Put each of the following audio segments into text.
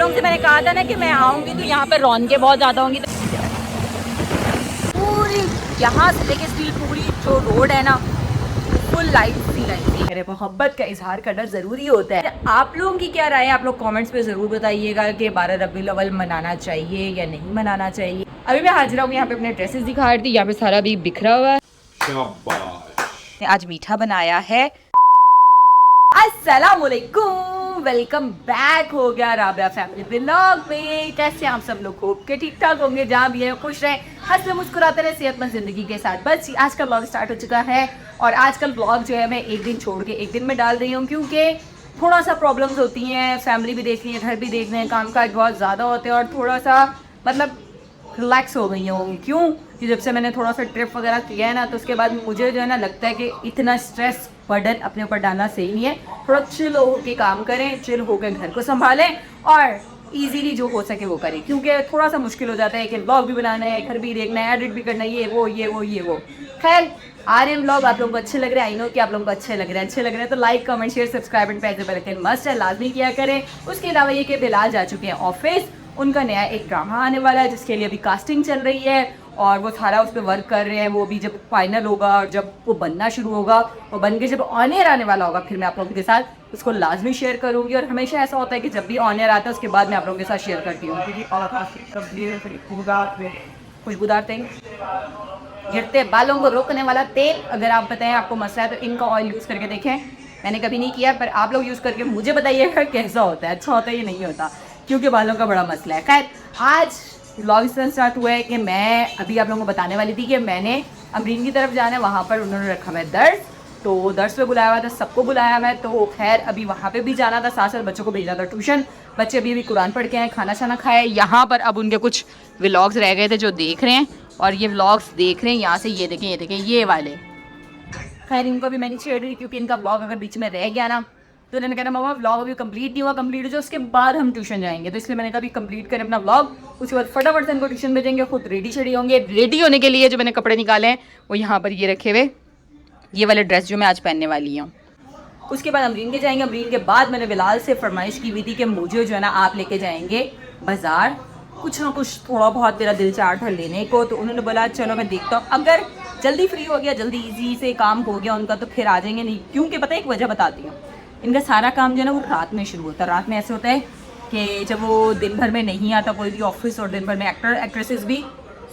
लोगों से मैंने कहा था ना कि मैं आऊँगी तो यहाँ पर रौनकें बहुत ज़्यादा होंगी। पूरी यहाँ से लेके स्टील पूरी जो रोड है ना फुल लाइट सी मेरे मोहब्बत का इजहार करना ज़रूरी होता है। आप लोगों की क्या राय है, आप लोग कमेंट्स पे ज़रूर बताइएगा कि 12 रबीउल अव्वल मनाना चाहिए या नहीं मनाना चाहिए। अभी मैं हाजिरा हूँ यहाँ पे अपने ड्रेसेस दिखा रही थी, यहाँ पे सारा भी बिखरा हुआ है। आज मीठा बनाया है। अस्सलाम वालेकुम, वेलकम बैक हो गया राबिया फैमिली व्लॉग में। कैसे आप सब लोग खूब के ठीक ठाक होंगे, जहाँ भी है खुश रहे, हंसते मुस्कुराते रहे, सेहतमंद जिंदगी के साथ। बस आज का ब्लॉग स्टार्ट हो चुका है और आज कल ब्लॉग जो है मैं एक दिन छोड़ के एक दिन में डाल रही हूँ, क्योंकि थोड़ा सा प्रॉब्लम्स होती हैं, फैमिली भी देखनी है, घर भी देखने हैं, काम काज बहुत ज़्यादा होते हैं और थोड़ा सा मतलब रिलैक्स हो गई हूँ। क्यों कि जब से मैंने थोड़ा सा ट्रिप वगैरह किया है ना, तो उसके बाद मुझे जो है ना लगता है कि इतना स्ट्रेस बर्डन अपने ऊपर डालना सही नहीं है। थोड़ा चिल होकर काम करें, चिल होकर घर को संभालें और इजीली जो हो सके वो करें, क्योंकि थोड़ा सा मुश्किल हो जाता है कि ब्लॉग भी बनाना है, घर भी देखना है, एडिट भी करना है, ये वो। खैर आ रहे हैं ब्लॉग, आप लोगों को अच्छे लग रहे हैं, आई नो कि आप लोगों को अच्छे लग रहे हैं तो like comment share subscribe and press the bell icon must है, लाजमी किया करें। उसके अलावा ये कि बिलाल जा चुके हैं ऑफिस, उनका नया एक ड्रामा आने वाला है जिसके लिए अभी कास्टिंग चल रही है और वो सारा उस पर वर्क कर रहे हैं। वो भी जब फाइनल होगा और जब वो बनना शुरू होगा, वो बन के जब ऑन एयर आने वाला होगा, फिर मैं आप लोगों के साथ उसको लाजमी शेयर करूंगी। और हमेशा ऐसा होता है कि जब भी ऑन एयर आता है उसके बाद मैं आप लोगों के साथ शेयर करती हूँ। खुशबूदार तेल, गिरते बालों को रोकने वाला तेल, अगर आप बताएं आपको मसला है तो इनका ऑयल यूज़ करके देखें। मैंने कभी नहीं किया, पर आप लोग यूज़ करके मुझे बताइएगा कैसा होता है, अच्छा होता है या नहीं होता, क्योंकि बालों का बड़ा मसला है। खैर आज व्लॉग स्टार्ट हुआ है कि मैं अभी आप लोगों को बताने वाली थी कि मैंने अमरीन की तरफ जाना है, वहाँ पर उन्होंने रखा हुआ है दर्स, तो दर्स पे बुलाया हुआ था, सबको बुलाया हुआ है। तो खैर अभी वहाँ पे भी जाना था, साथ साथ बच्चों को भेजना था ट्यूशन। बच्चे अभी कुरान पढ़ के आए, खाना शाना खाए। यहाँ पर अब उनके कुछ व्लॉग्स रह गए थे जो देख रहे हैं, और ये व्लॉग्स देख रहे हैं यहाँ से, ये देखें ये वाले। खैर इनको भी मैंने शेयर की, क्योंकि इनका ब्लॉग अगर बीच में रह गया ना तो उन्होंने कहा मामा व्लॉग अभी कंप्लीट नहीं हुआ, कंप्लीट हो जाए उसके बाद हम ट्यूशन जाएंगे। तो इसलिए मैंने कहा अभी कंप्लीट करें अपना व्लॉग, उसके बाद फटाफट से इनको ट्यूशन भेजेंगे, खुद रेडी शेडी होंगे। रेडी होने के लिए जो मैंने कपड़े निकाले हैं वो यहाँ पर ये रखे हुए, ये वाले ड्रेस जो मैं आज पहनने वाली हूँ। उसके बाद अमरीन के जाएंगे। अमरीन के बाद मैंने बिलाल से फरमाइश की हुई थी कि मुझे जो है ना आप लेके जाएंगे बाज़ार, कुछ ना कुछ थोड़ा बहुत मेरा दिल चाह था लेने को। तो उन्होंने बोला चलो मैं देखता हूँ, अगर जल्दी फ्री हो गया, जल्दी ईजी से काम हो गया उनका, तो फिर आ जाएंगे। नहीं क्योंकि पता है एक वजह बताती हूँ, इनका सारा काम जो है ना वो रात में शुरू होता है। रात में ऐसे होता है कि जब वो दिन भर में नहीं आता कोई भी ऑफिस, और दिन भर में एक्टर एक्ट्रेसेस भी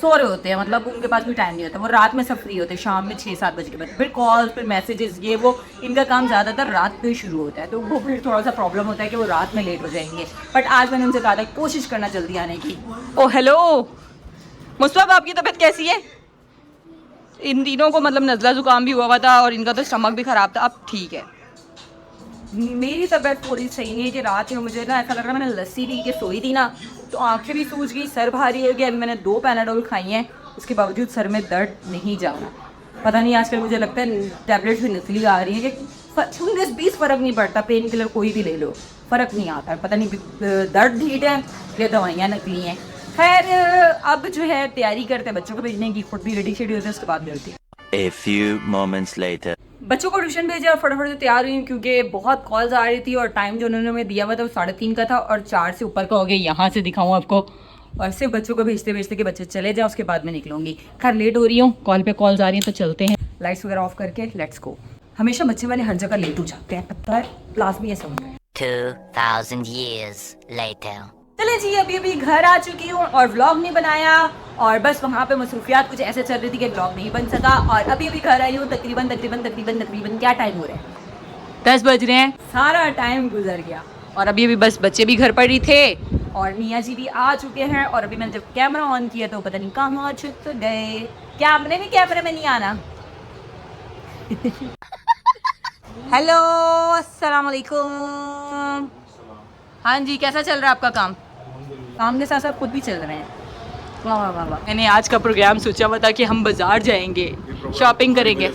सो रहे होते हैं, मतलब उनके पास भी टाइम नहीं होता, वो रात में सब फ्री होते हैं, शाम में 6-7 बजे के बाद। फिर कॉल, फिर मैसेजेस, ये वो, इनका काम ज़्यादातर रात में शुरू होता है। तो वो फिर थोड़ा सा प्रॉब्लम होता है कि वो रात में लेट हो जाएंगे। बट आज मैंने उनसे कहा था कोशिश करना जल्दी आने की। ओ हेलो मुस्तफ़ा, आपकी तबीयत कैसी है? इन दिनों को मतलब नज़ला ज़ुकाम भी हुआ था और इनका तो स्टमक भी ख़राब था, अब ठीक है। मेरी तबीयत थोड़ी सही नहीं है कि रात में मुझे ना ऐसा लग रहा है, मैंने लस्सी पी के सोई थी ना तो आंखें भी सूज गई, सर भारी हो गया। अभी मैंने 2 पैनाडोल खाई हैं, उसके बावजूद सर में दर्द नहीं जा रहा। पता नहीं आजकल मुझे लगता है टैबलेट्स भी नकली आ रही हैं कि 19-20 फ़र्क नहीं पड़ता, पेन किलर कोई भी ले लो फ़र्क नहीं आता। पता नहीं दर्द ढीठ है या दवाइयाँ नकली हैं। खैर अब जो है तैयारी करते हैं बच्चों को भेजने की, खुद भी रेडी शेडी होते हैं, उसके बाद मिलती है। A few moments later. बच्चों को ट्यूशन भेजा और फटाफट से तैयार हुई, क्योंकि बहुत कॉल्स आ रही थी और टाइम जो उन्होंने हमें दिया हुआ था वो 3:30 का था और 4 से ऊपर का हो गया। यहाँ से दिखाऊँ आपको, और सिर्फ बच्चों को भेजते भेजते कि बच्चे चले जाओ, उसके बाद मैं निकलूंगी। खैर लेट हो रही हूँ, कॉल पे कॉल्स आ रही हैं, तो चलते हैं। लाइट्स वगैरह ऑफ करके लेट्स गो। हमेशा बच्चे वाले हर जगह लेट हो जाते हैं, पता है, क्लास में ये सब है। 2000 years later. चले जी, अभी घर आ चुकी हूँ और व्लॉग नहीं बनाया, और बस वहाँ पे मसरूफियात कुछ ऐसे चल रही थी कि व्लॉग नहीं बन सका। और अभी घर आई हूँ, तकरीबन क्या टाइम हो रहा है? 10 बज रहे हैं, सारा टाइम गुजर गया। और अभी बस बच्चे भी घर पर ही थे और मियाँ जी भी आ चुके हैं। और अभी मैंने जब कैमरा ऑन किया तो पता नहीं कहाँ छुप गए। कैमरे में नहीं आना। हेलो अस्सलाम वालेकुम। हाँ जी, कैसा चल रहा है आपका काम? काम के साथ साथ खुद भी चल रहे हैं। वाह वाह वाह वाह। मैंने आज का प्रोग्राम सोचा हुआ था कि हम बाज़ार जाएंगे, शॉपिंग करेंगे,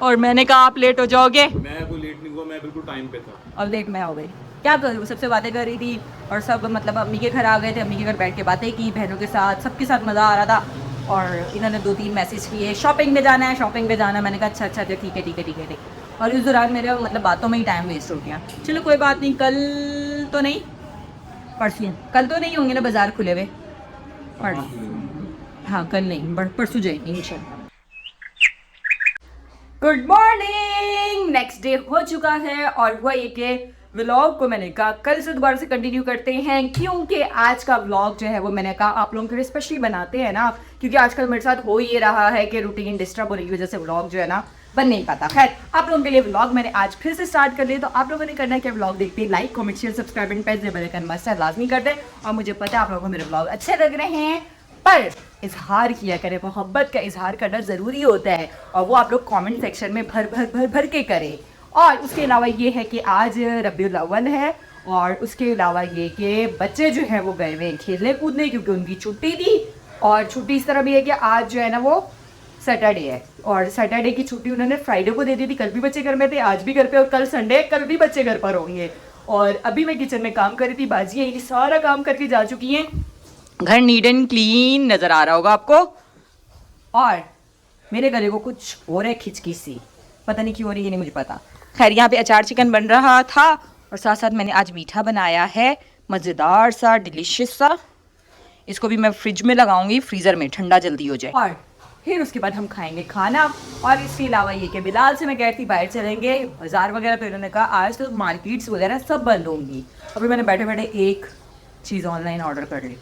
और मैंने कहा आप लेट हो जाओगे। मैं कोई लेट नहीं हुआ, मैं बिल्कुल टाइम पे था। और लेट मैं हो गई। क्या करूँ, सबसे बातें कर रही थी और सब मतलब अम्मी के घर आ गए थे, अम्मी के घर बैठ के बातें की, बहनों के साथ, सबके साथ मज़ा आ रहा था। और इन्होंने 2-3 मैसेज किए, शॉपिंग पे जाना है। मैंने कहा अच्छा ठीक है। और इस दौरान मेरे मतलब बातों में ही टाइम वेस्ट हो गया। चलो कोई बात नहीं, कल तो नहीं, परसों कल तो नहीं होंगे ना बाजार खुले हुए हाँ कल नहीं परसों जाएंगे इंशाल्लाह। गुड मॉर्निंग, नेक्स्ट डे हो चुका है और हुआ ये कि व्लॉग को मैंने कहा कल से दोबारा से कंटिन्यू करते हैं, क्योंकि आज का व्लॉग जो है वो मैंने कहा आप लोगों के लिए स्पेशली बनाते हैं ना, क्योंकि आजकल मेरे साथ हो ये रहा है कि रूटीन डिस्टर्ब होने की वजह से व्लॉग जो है ना बन नहीं पाता। खैर आप लोगों के लिए व्लॉग मैंने आज फिर से स्टार्ट कर लिया, तो आप लोगों ने करना है कि व्लॉग देखते हैं like comment share subscribe and press bell icon must है लाजमी कर दें। और मुझे पता है आप लोगों को मेरे व्लॉग अच्छे लग रहे हैं, पर इजहार किया करें, मोहब्बत का इजहार करना ज़रूरी होता है और वो आप लोग कमेंट सेक्शन में भर भर भर भर के करें। और उसके अलावा ये है कि आज रबीउल अव्वल है और उसके अलावा ये कि बच्चे जो हैं वो गए हुए हैं खेलने कूदने, क्योंकि उनकी छुट्टी थी। और छुट्टी इस तरह भी है कि आज जो है ना वो सैटरडे है और सैटरडे की छुट्टी उन्होंने फ्राइडे को दे दी थी। कल भी बच्चे घर में थे, आज भी घर पे, और कल संडे कल भी बच्चे घर पर होंगे। और अभी मैं किचन में काम कर रही थी, बाजियाँ ये सारा काम करके जा चुकी हैं, घर नीट एंड क्लीन नज़र आ रहा होगा आपको। और मेरे गले को कुछ हो रहा है खिचकी सी, पता नहीं क्यों हो रही है, नहीं मुझे पता। खैर यहाँ पे अचार चिकन बन रहा था और साथ साथ मैंने आज मीठा बनाया है, मज़ेदार सा डिलीशियस सा। इसको भी मैं फ्रिज में लगाऊंगी, फ्रीज़र में ठंडा जल्दी हो जाए। और फिर उसके बाद हम खाएंगे खाना। और इसके अलावा ये कि बिलाल से मैं कह रही थी बाहर चलेंगे बाज़ार वगैरह, तो इन्होंने कहा आज तो मार्केट्स वगैरह सब बंद होंगी। अभी मैंने बैठे बैठे एक चीज़ ऑनलाइन ऑर्डर कर ली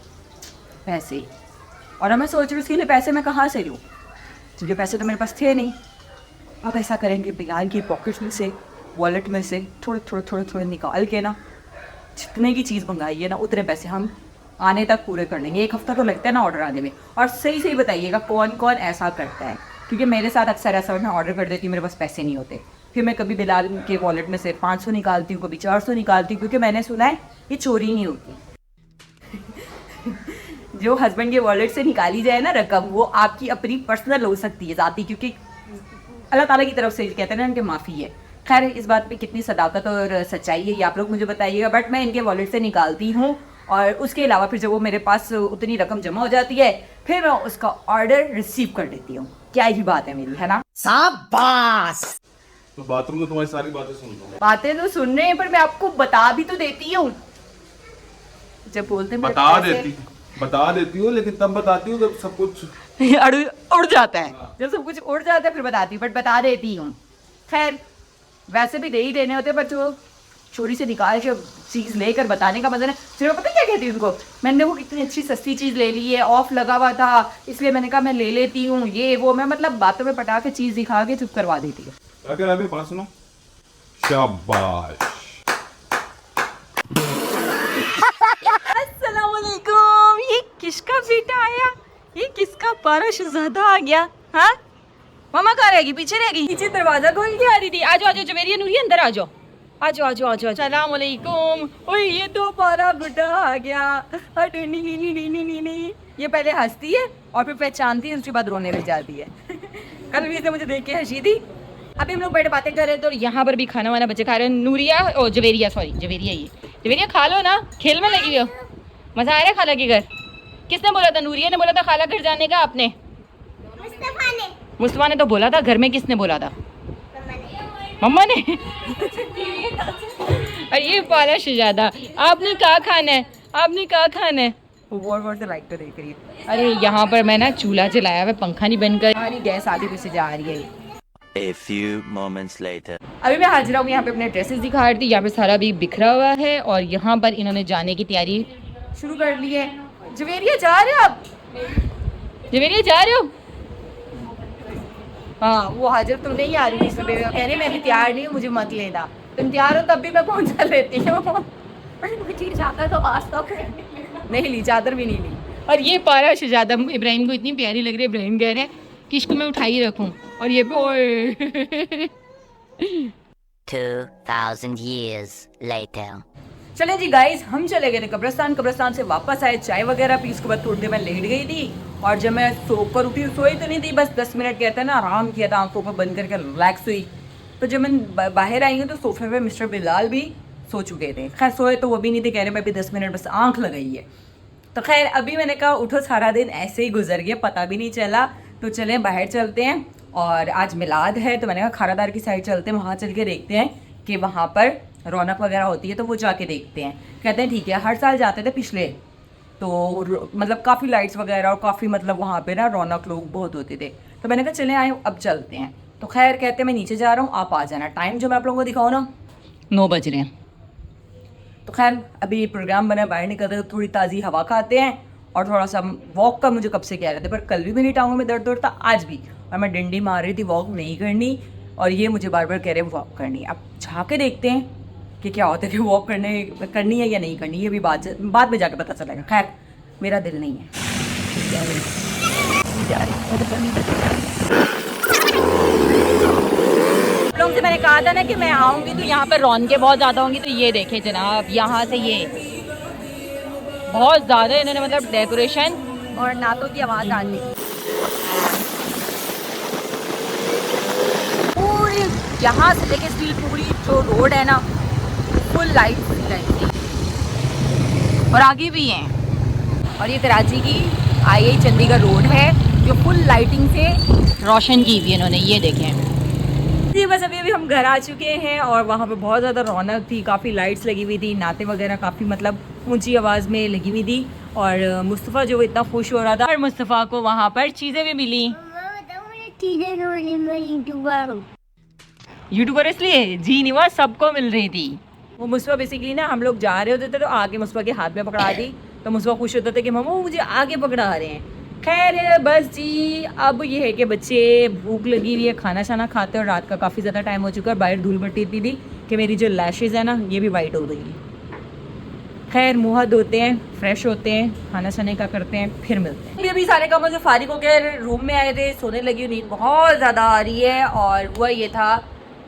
पैसे, और अब मैं सोच रही हूँ उसके लिए पैसे मैं कहाँ से लूँ, क्योंकि पैसे तो मेरे पास थे नहीं। अब ऐसा करेंगे बिलाल की पॉकेट में से, वॉलेट में से थोड़े निकाल के ना जितने की चीज़ मंगाई है ना उतने पैसे हम आने तक पूरे कर लेंगे। 1 हफ्ता तो लगता है ना ऑर्डर आने में। और सही बताइएगा कौन कौन ऐसा करता है, क्योंकि मेरे साथ अक्सर ऐसा मैं ऑर्डर कर देती हूँ, मेरे पास पैसे नहीं होते, फिर मैं कभी बिलाल के वॉलेट में से 500 निकालती हूँ, कभी 400 निकालती हूँ, क्योंकि मैंने सुना है ये चोरी नहीं होती। जो हस्बैंड के वॉलेट से निकाली जाए ना रकम, वो आपकी अपनी पर्सनल हो सकती है ज़ाती, क्योंकि अल्लाह ताला की तरफ से कहते हैं ना इनके माफ़ी है। खैर इस बात पे कितनी सदाकत और सच्चाई है ये आप लोग मुझे बताइएगा, बट मैं इनके वॉलेट से निकालती हूँ। और उसके अलावा फिर जब वो मेरे पास उतनी रकम जमा हो जाती है फिर मैं उसका ऑर्डर रिसीव कर लेती हूँ। क्या ही बात है मेरी, है ना? शाबाश। तो बाथरूम में तुम्हारी सारी बातें सुन रहा हूँ। बातें तो सुन रहे हैं, पर मैं आपको बता भी तो देती हूँ। जब बोलते बता देती हूँ, लेकिन तब बताती हूँ जब सब कुछ उड़ जाता है। जब सब कुछ उड़ जाता है फिर बताती हूँ, बट बता देती हूँ। खैर वैसे भी दे ही देने होते, पर जो चोरी से निकाल के चीज़ लेकर बताने का मजा है। फिर मैं पता क्या कहती हूँ उनको, मैंने वो कितनी अच्छी सस्ती चीज़ ले ली है, ऑफ लगा हुआ था इसलिए मैंने कहा मैं ले लेती हूँ, ये वो मैं मतलब बातों में पटा के चीज़ दिखा के चुप करवा देती है। अगर अभी पास सुनो, शाबाश। अस्सलामुअलैकुम, ये किसका बेटा आया, ये किसका पारा शहजादा आ गया? हाँ मामा कहाँ रहेगी, पीछे रहेगी, पीछे दरवाजा खोल के आ रही थी। आ जाओ जवेरिया नूरी अंदर आ जाओ, आ जाओ। अस्सलाम वालेकुम। ओए ये तो पारा बुड्ढा आ गया। नी। ये पहले हंसती है और फिर पहचानती है, उसके बाद रोने लग जाती है। कल भी मुझे देख के हंसी थी। अभी हम लोग बैठे बातें कर रहे हैं, तो यहाँ पर भी खाना वाना बच्चे खा रहे हैं। नूरिया ओ जवेरिया जवेरिया खा लो ना, खेल में लगी हो। मज़ा आ रहा है खाला के घर? किसने बोला था? नूरिया ने बोला था खाला घर जाने का? आपने? मुस्तफा ने तो बोला था। घर में किसने बोला था? मम्मा ने। और ये पारा शहजादा, आपने कहा खाना है? वो तो लाइट तो देख रही है। अरे यहाँ पर मैं ना चूल्हा जलाया हुआ, पंखा नहीं बंद कर, हमारी गैस आधी पीछे जा रही है। A few moments later. अभी मैं हाजिर हूँ यहाँ पे अपने ड्रेसेस दिखा रही थी। यहाँ पे सारा भी बिखरा हुआ है और यहाँ पर इन्होंने जाने की तैयारी शुरू कर ली है। जवेरिया जा रहे हो आप? जवेरिया जा रहे हो? हाँ वो हाजिर तुम नहीं आ रही थी सुबह, कह रही मैं भी तैयार नहीं हूँ, मुझे मत लेना। तुम तैयार हो तब भी मैं पहुँचा लेती हूँ। चादर तो आज तक नहीं ली, चादर भी नहीं ली। और ये पारा शहजादा इब्राहिम को इतनी प्यारी लग रही है। इब्राहिम कह रहे हैं कि इसको मैं उठाई रखूँ, और ये भी 2000 years later. चले जी गाइस, हम चले गए थे कब्रिस्तान से वापस आए, चाय वगैरह पी, उसके बाद थोड़ी देर मैं लेट गई थी। और जब मैं सोकर उठी, सोई तो नहीं थी, बस 10 मिनट कहते हैं ना आराम किया था, आंखों पर बंद करके रिलैक्स हुई। तो जब मैं बाहर आई हूँ तो सोफे पे मिस्टर बिलाल भी सो चुके थे। खैर सोए तो वो भी नहीं थे, कह रहे मैं भी 10 मिनट बस आँख लगाई है। तो खैर अभी मैंने कहा उठो, सारा दिन ऐसे ही गुजर गया, पता भी नहीं चला। तो चलें बाहर चलते हैं, और आज मिलाद है तो मैंने कहा खारादार की साइड चलते हैं, वहाँ चल के देखते हैं कि वहाँ पर रौनक वगैरह होती है तो वो जाके देखते हैं। कहते हैं ठीक है, हर साल जाते थे पिछले, तो मतलब काफ़ी लाइट्स वगैरह और काफ़ी मतलब वहाँ पे ना रौनक लोग बहुत होते थे। तो मैंने कहा चले आए अब चलते हैं। तो खैर कहते हैं मैं नीचे जा रहा हूँ, आप आ जाना। टाइम जो मैं आप लोगों को दिखाऊँ ना, 9 बज रहे हैं। तो खैर अभी प्रोग्राम बना, बाहर निकलते तो थोड़ी ताज़ी हवा खाते हैं और थोड़ा सा वॉक का मुझे कब से कह रहे थे, पर कल भी मेरी टांगों में दर्द था, आज भी। और मैं डंडी मार रही थी वॉक नहीं करनी, और ये मुझे बार बार कह रहे हैं वॉक करनी। अब जाके देखते हैं कि क्या होता है कि वॉक करनी है या नहीं करनी, ये भी बाद में जाके पता चलेगा। खैर मेरा दिल नहीं है। लोगों से मैंने कहा था ना कि मैं आऊँगी तो यहाँ पर रौनकें बहुत ज़्यादा होंगी, तो ये देखें जनाब, यहाँ से ये बहुत ज़्यादा इन्होंने मतलब डेकोरेशन और नातों की आवाज़ आती है। पूरी यहाँ से लेके स्टील पूरी जो रोड है ना, फुल लाइट और आगे भी हैं। और ये कराची की IIA चंडीगढ़ रोड है जो फुल लाइटिंग से रोशन की हुई है इन्होंने, ये देखें जी। बस अभी हम घर आ चुके हैं और वहाँ पे बहुत ज़्यादा रौनक थी, काफ़ी लाइट्स लगी हुई थी, नाते वगैरह काफ़ी मतलब ऊंची आवाज़ में लगी हुई थी। और मुस्तफ़ा जो इतना खुश हो रहा था, और मुस्तफ़ा को वहाँ पर चीज़ें भी मिली। यूट्यूबर इसलिए जी नहीं, वह सबको मिल रही थी। वो मुस्तफ़ा बेसिकली ना, हम लोग जा रहे होते थे तो आगे मुस्तफ़ा के हाथ में पकड़ा दी, तो मुस्तफ़ा खुश होता था कि मम्मा मुझे आगे पकड़ा रहे हैं। खैर बस जी, अब ये है कि बच्चे भूख लगी हुई है, खाना शाना खाते, और रात का काफ़ी ज़्यादा टाइम हो चुका है। बाहर धूल भट्टी इतनी थी कि मेरी जो लैशेज़ है ना, ये भी वाइट हो गई। खैर मुँह हाथ धोते हैं, फ्रेश होते हैं, खाना शाने का करते हैं, फिर मिलते हैं। अभी सारे कामों से फारिग होकर रूम में आए थे, सोने लगी, नींद बहुत ज़्यादा आ रही है। और हुआ ये था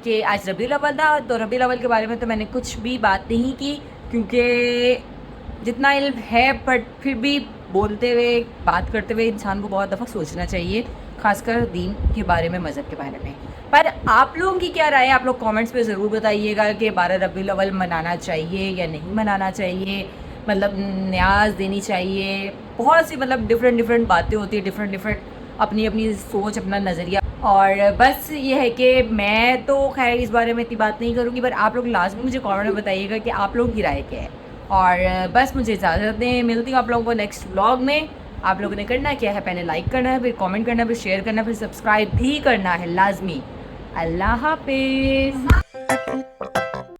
कि आज रबीउल अव्वल था, तो रबीउल अव्वल के बारे में तो मैंने कुछ भी बात नहीं की, क्योंकि जितना इल्म है बट फिर भी बोलते हुए, बात करते हुए इंसान को बहुत दफ़ा सोचना चाहिए, खासकर दीन के बारे में, मज़हब के बारे में। पर आप लोगों की क्या राय है, आप लोग कमेंट्स पे ज़रूर बताइएगा कि 12 रबीउल अव्वल मनाना चाहिए या नहीं मनाना चाहिए, मतलब न्याज देनी चाहिए। बहुत सी मतलब डिफरेंट बातें होती है, डिफरेंट अपनी अपनी सोच, अपना नज़रिया। और बस ये है कि मैं तो खैर इस बारे में इतनी बात नहीं करूँगी, पर आप लोग लास्ट में मुझे कमेंट में बताइएगा कि आप लोगों की राय क्या है। और बस मुझे इजाज़त दें, मिलती हूँ आप लोगों को नेक्स्ट व्लॉग में। आप लोगों ने करना क्या है, पहले लाइक करना है, फिर कमेंट करना है, फिर शेयर करना है, फिर सब्सक्राइब भी करना है लाजमी। अल्लाह हाफिज़।